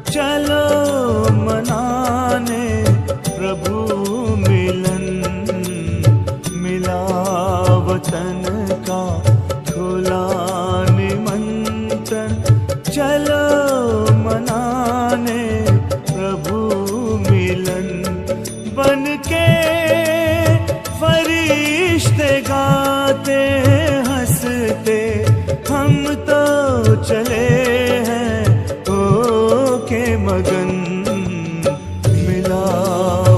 चलो मनाने प्रभु मिलन, मिला वतन का खुला निमंत्रण। चलो मनाने प्रभु मिलन, बन के फरिश्ते गाते हंसते हम तो चले हैं हो के मगन। मिला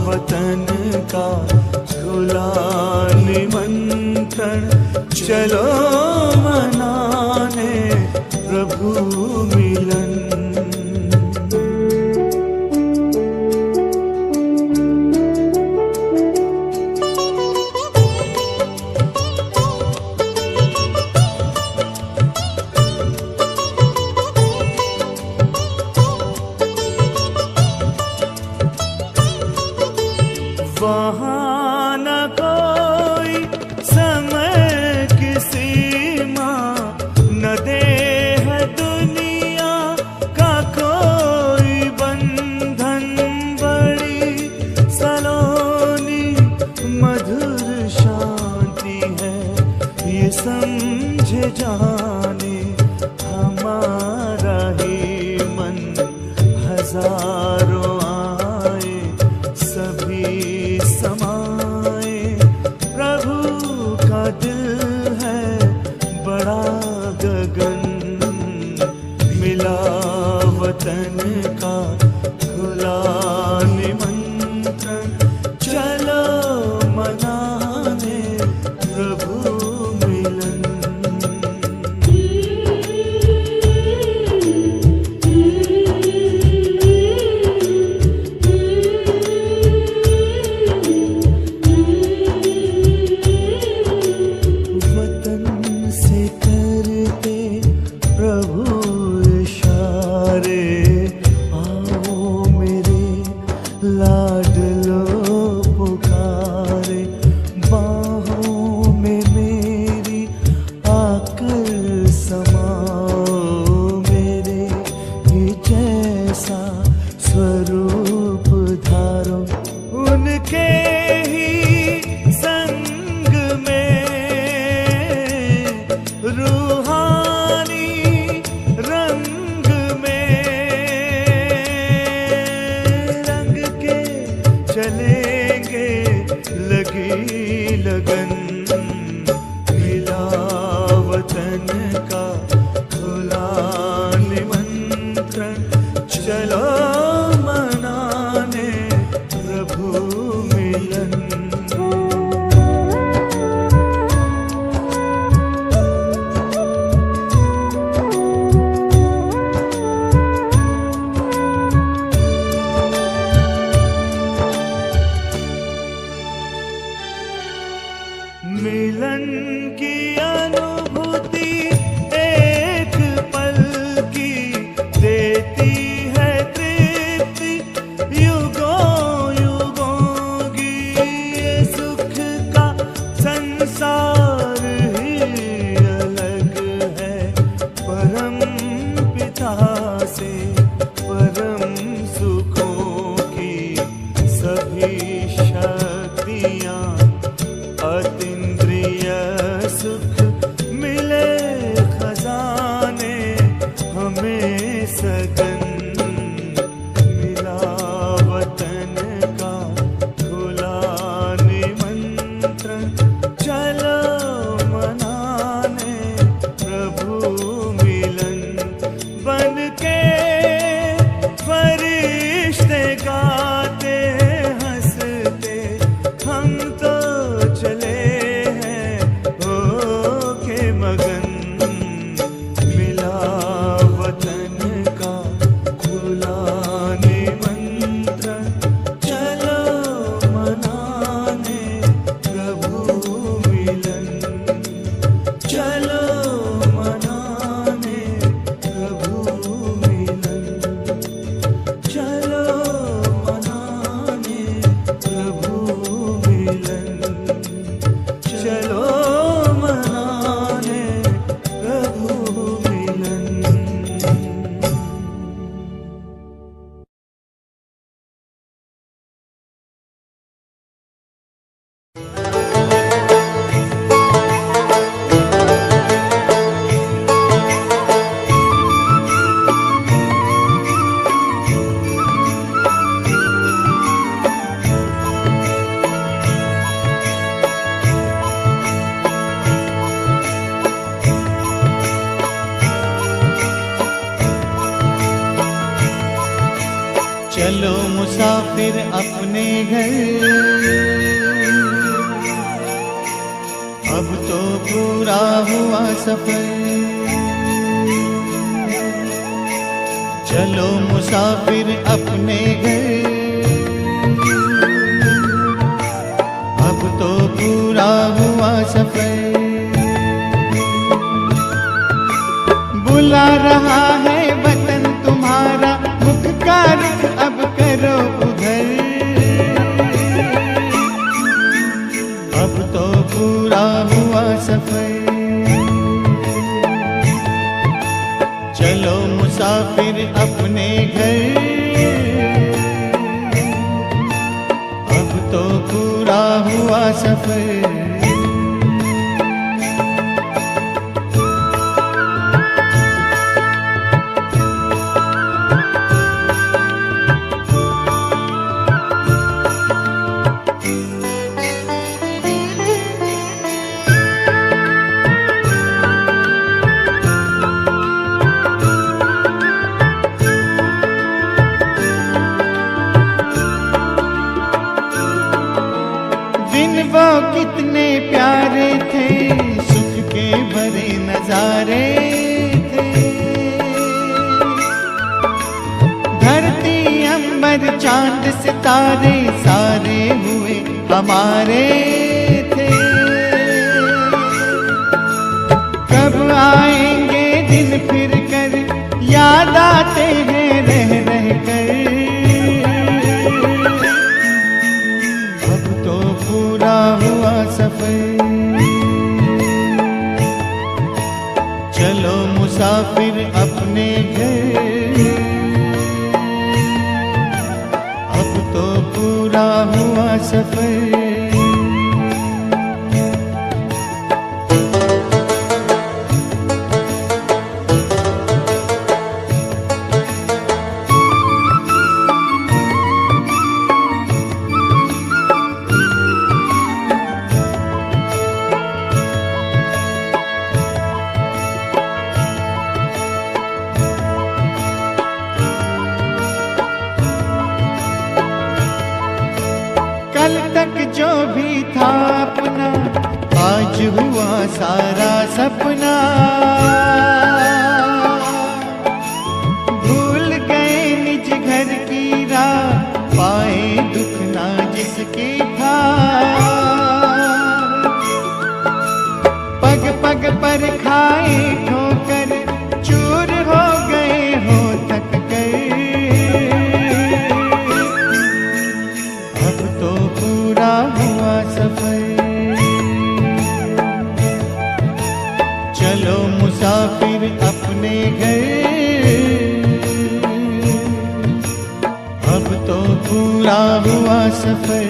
वतन का खुला निमंत्रण, चलो मनाने प्रभु मिलन। वहाँ न कोई समय की सीमा, न देह दुनिया का कोई बंधन। बड़ी सलोनी मधुर शांति है, ये समझे जाने हमारा ही मन। हजारों आए सभी समाए, प्रभु का दिल है बड़ा गगन। मिला वतन का खुला निमंत्रण, चलो मनाने प्रभु मिलन। लाडलो पुकारे, बाहों में मेरी आकर समाओ। मेरे ही जैसा स्वरूप धारो, उनके ही संग में रूहानी रंग में चलेंगे लगी लगन। मिला वतन का खुला निमंत्रण, चलो मनाने प्रभु मिलन। मिलन की अनुभूति एक पल की देती है तृप्ति युगों युगों की। ये सुख का संसार ही अलग है परम पिता से। परम सुखों की सभी शक्तियाँ अतीन्द्रिय सुख मिले खजाने हमें सगन। मिला वतन का खुला निमंत्रण, चलो मनाने प्रभु मिलन। बन के फरिश्ते गाते हंसते हम तो चले हैं हो के मगन। मिला वतन का खुला निमंत्रण, चलो मनाने प्रभु मिलन। चलो मनाने प्रभु मिलन। चलो मनाने चलो मुसाफिर अपने घर, अब तो पूरा हुआ सफर। चलो मुसाफिर अपने घर, अब तो पूरा हुआ सफर। बुला रहा है वतन तुम्हारा, मुख का रुख अब करो उधर। अब तो पूरा हुआ सफर। चलो मुसाफिर अपने घर, अब तो पूरा हुआ सफर। वो कितने प्यारे थे, सुख के भरे नजारे थे। धरती अंबर चांद सितारे सारे हुए हमारे थे। कब आएंगे दिन फिर कर, याद आते हैं रह रह कर। पूरा हुआ सफर। चलो मुसाफिर अपने घर, अब तो पूरा हुआ सफर। कल तक जो भी था अपना, आज हुआ सारा सपना। भूल गए निज घर की राह, पाए दुख ना जिसकी था। पग पग पर खाए ठोकर, चूर हो गए हो थक गए। पूरा हुआ सफर। चलो मुसाफिर अपने घर, अब तो पूरा हुआ सफर।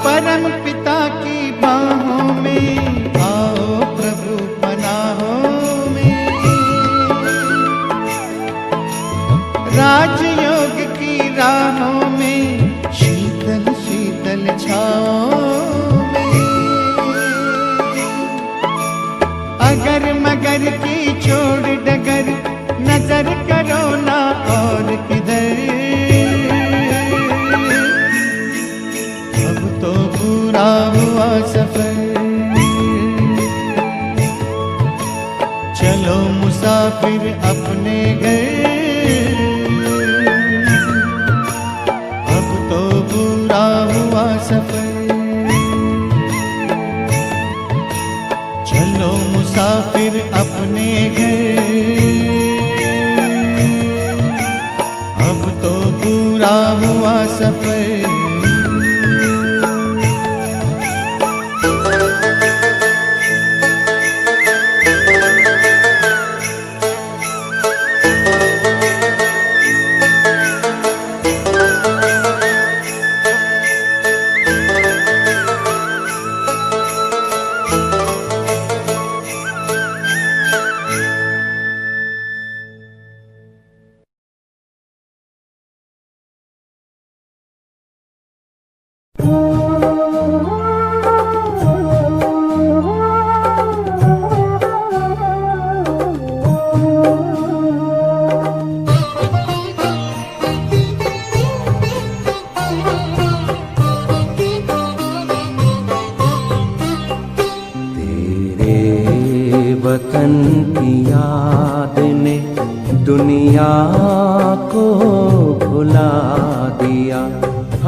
परम पिता की बाहों में आओ प्रभु पनाहों में। राजयोग की राहों में, शीतल शीतल छाओं में। अगर मगर की छोड़ डगर, नजर करो ना और किधर। तो पूरा हुआ सफर। चलो मुसाफिर अपने घर, अब तो पूरा हुआ सफर। चलो मुसाफिर अपने घर, अब तो पूरा हुआ सफर।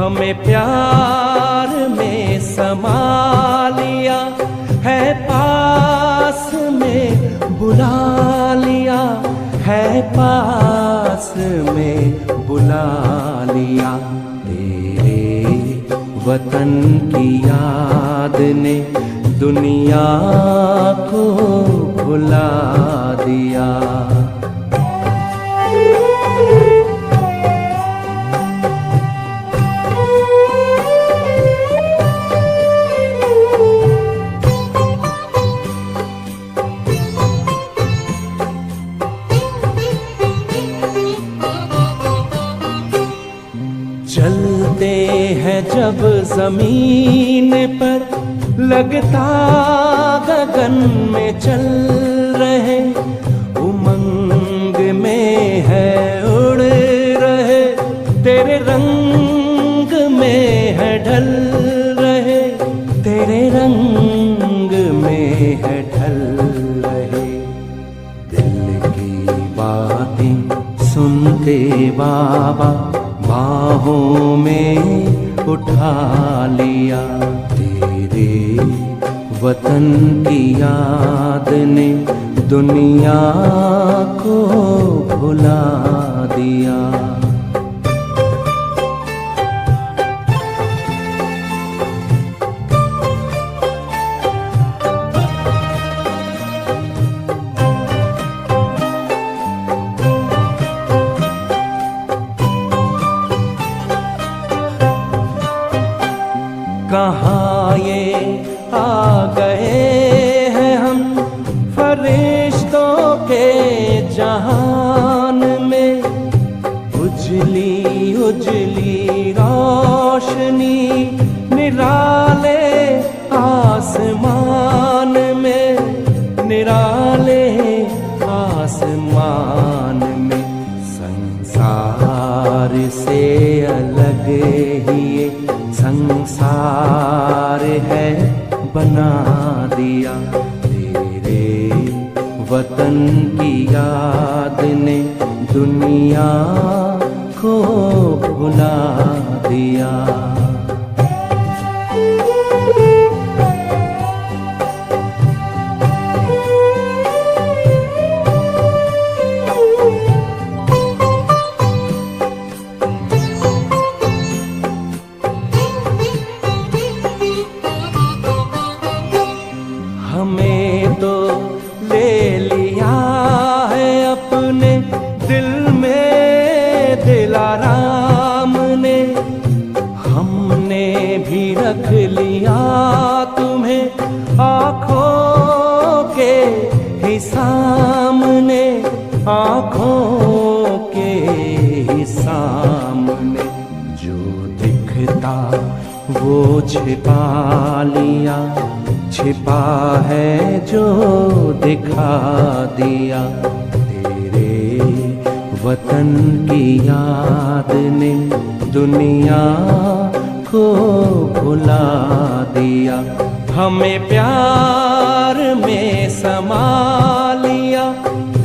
हमें प्यार में समा लिया है, पास में बुला लिया है, पास में बुला लिया। तेरे वतन की याद ने दुनिया को भुला दिया। चलते हैं जब जमीन पर, लगता गगन में चल रहे, उमंग में है उड़ रहे, तेरे रंग में है ढल रहे, तेरे रंग में है ढल रहे। दिल की बातें सुनते बाबा बाहों में उठा लिया। तेरे वतन की याद ने दुनिया को भुला दिया। कहाँ ये आ गए हैं हम फरिश्तों के जहान में, उजली उजली रोशनी निराले आसमान में, निराले आसमान में। संसार से अलग ही ये संसार है बना दिया। तेरे वतन की याद ने दुनिया को भुला दिया। हमें तो ले लिया है अपने दिल में दिलाराम ने, हमने भी रख लिया तुम्हें आँखों के ही सामने, आँखों के ही सामने। जो दिखता वो छिपा लिया, छिपा है जो दिखा दिया। तेरे वतन की याद ने दुनिया को भुला दिया। हमें प्यार में समा लिया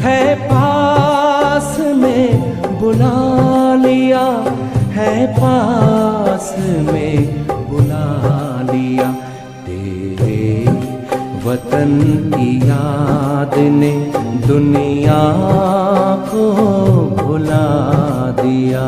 है, पास में बुला लिया है, पास में बुला लिया। वतन की याद ने दुनिया को भुला दिया।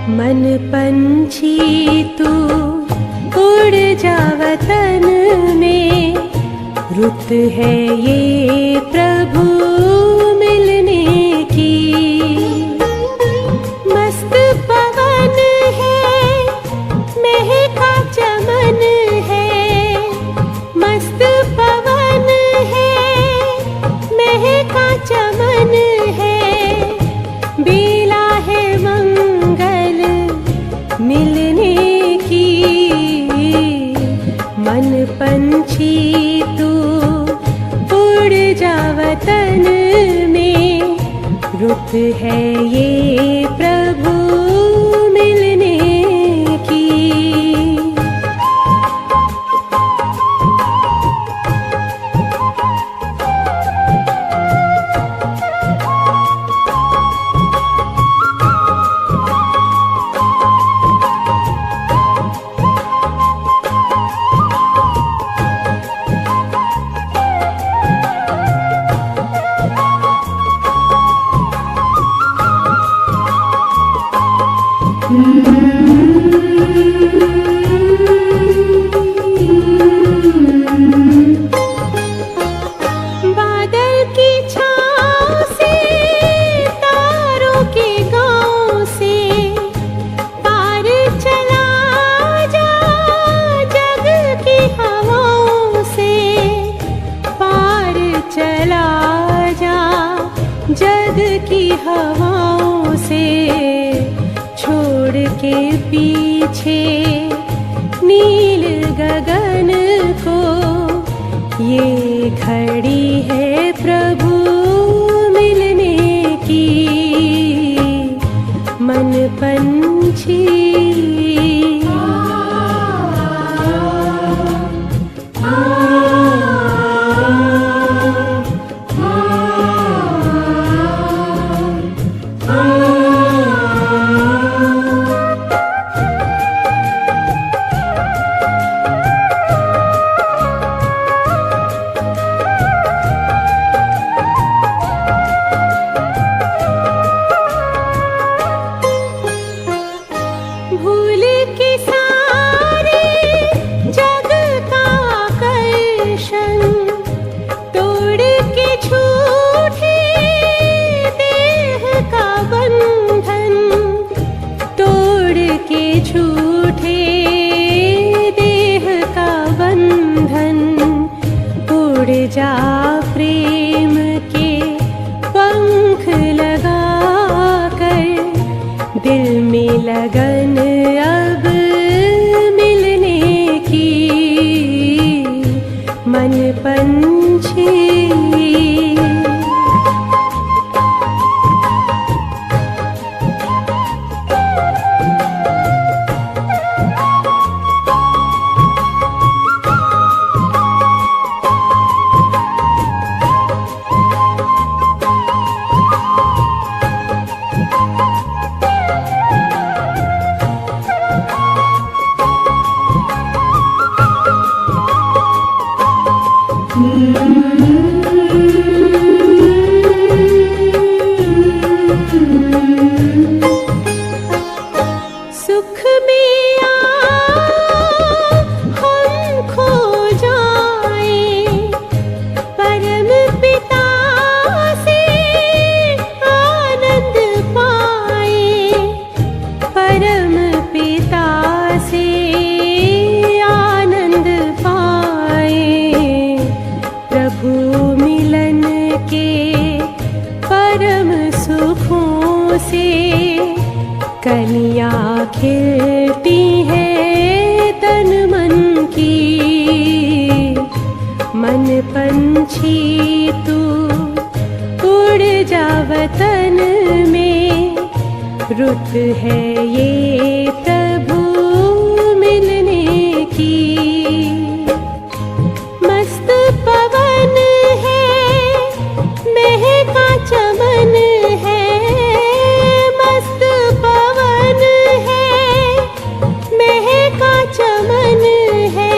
मन पंछी तू उड़ जा वतन में, रुत है ये प्रभु मिलने की। मस्त पवन है महका चमन है, मस्त पवन है महका चमन है। बेला है मंगल मिलने की। मन पंछी तू उड़ जा वतन में, रुत है ये प्रभु मिलने की। बादल की छाँव से, तारों के गाँव से, पार चला जा जग की हवाओं से, पार चला जा जग की हवाओं से। छोड़ के पीछे नील गगन को, ये घड़ी है प्रभु मिलने की। मन पंछी भूल के सारे जग का आकर्षण, तोड़ के झूठे देह का बंधन, तोड़ के झूठे देह का बंधन। उड़ जा प्रेम के पंख लगा कर, दिल में लगन अब मिलने की। मन पंछी सुख में हम खो जाए, परम पिता से आनंद पाए, परम पिता से आनंद पाए। प्रभु मिलन के परम सुखों से कलियां खिलती है तन मन की। मन पंछी तू उड़ जा वतन में, रुत है ये प्रभु मिलने की। मस्त पवन है महका चमन है, मस्त पवन है महका चमन है।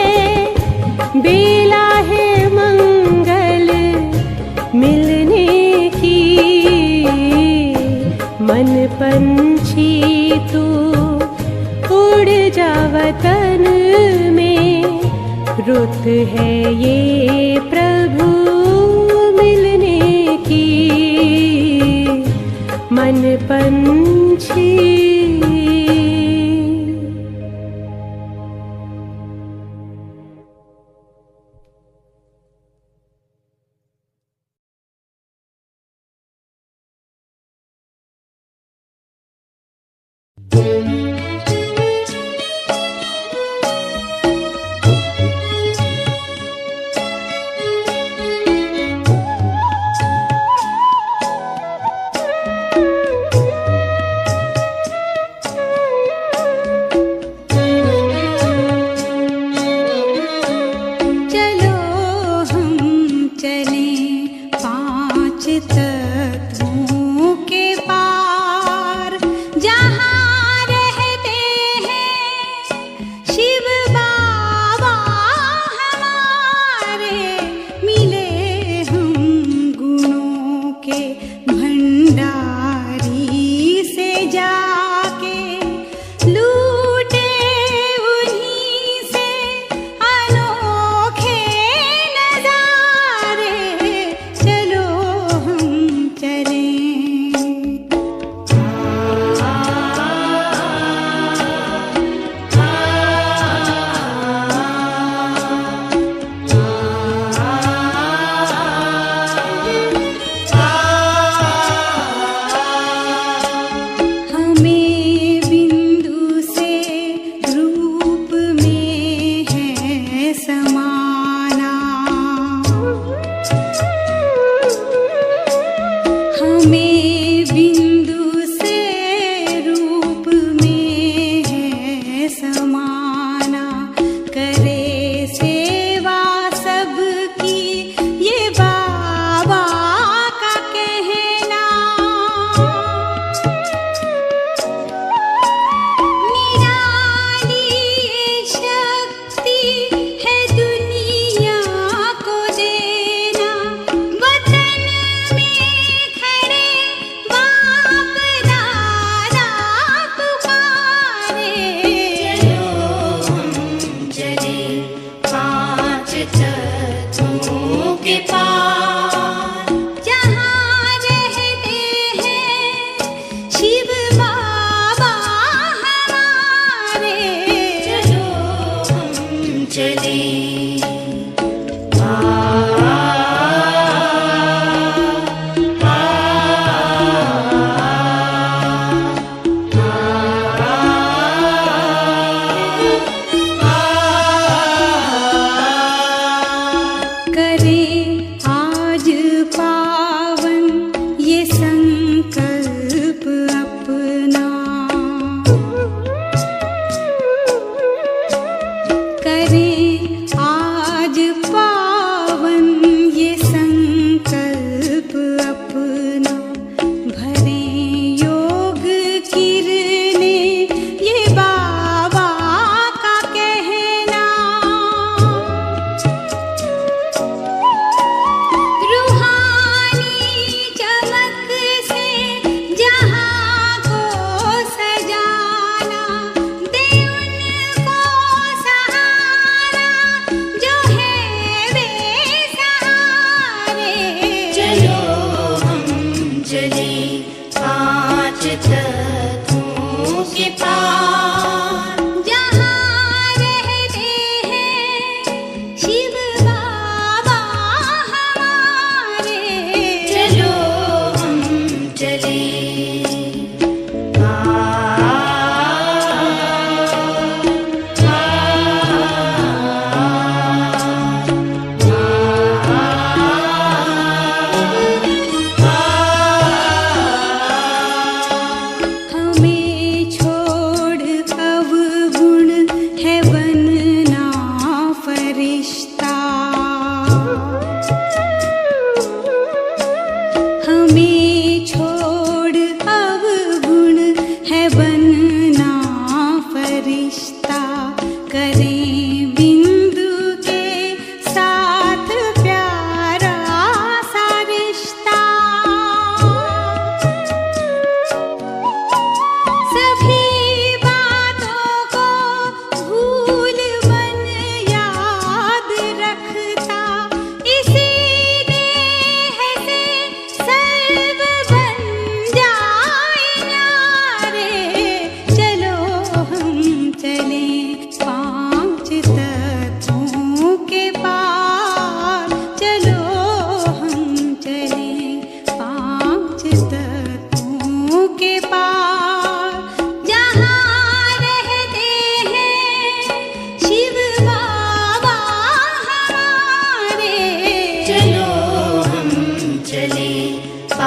बेला है मंगल मिलने की। मन पंछी तू उड़ जा वतन में, रुत है ये पंछी।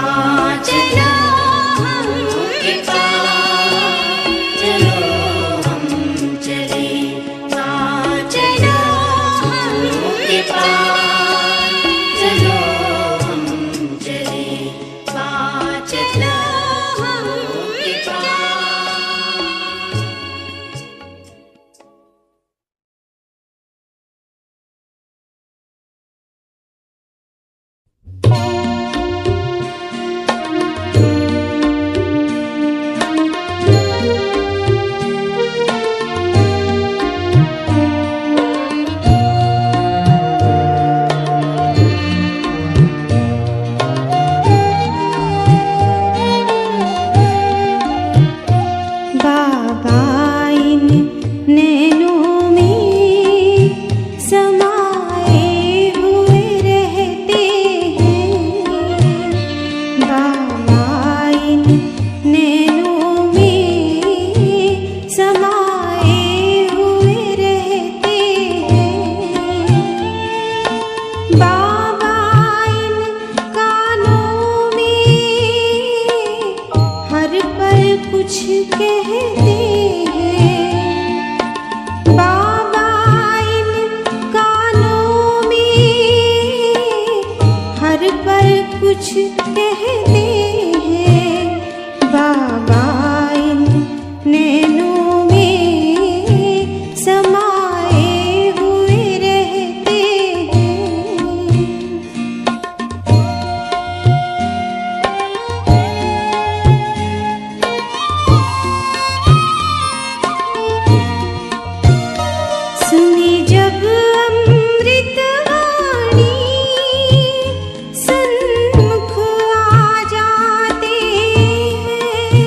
चलो उनके पास, चलो हम चले, चलो उनके पास, चलो हम चले, चलो उनके बाबा इन नैनों में समाए हुए रहते हैं। बाबा इन नैनों में समाए हुए रहते हैं। बाबा इन कानों में हर पल कुछ कहते हैं। बाबा इन कानों में हर पल कुछ कहते हैं। बाबा इन नैनों में समाए हुए रहते हैं। सुनी जब अमृत वाणी सन्मुख आ जाते हैं।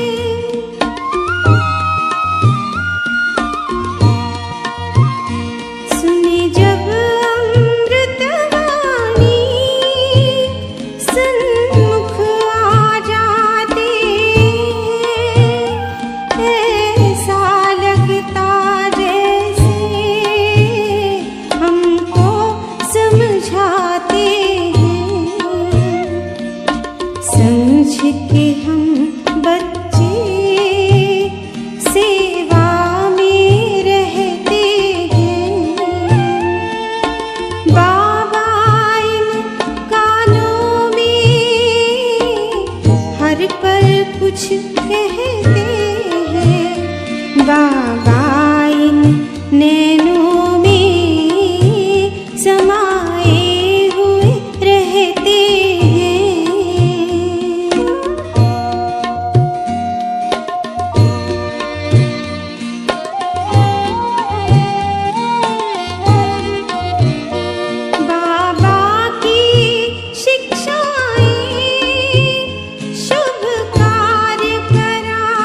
सुनी जब अमृत वाणी सन्मुख आ जाते हैं। ऐसा लगता जैसे हमको समझाते हैं। समझ के हम बच्चे सेवा में रहते हैं। बाबा इन कानों में हर पल कुछ कहते हैं। बाबा इन नैनों में समाए हुए रहते हैं। बाबा की शिक्षाएं शुभ कार्य कराती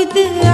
खुद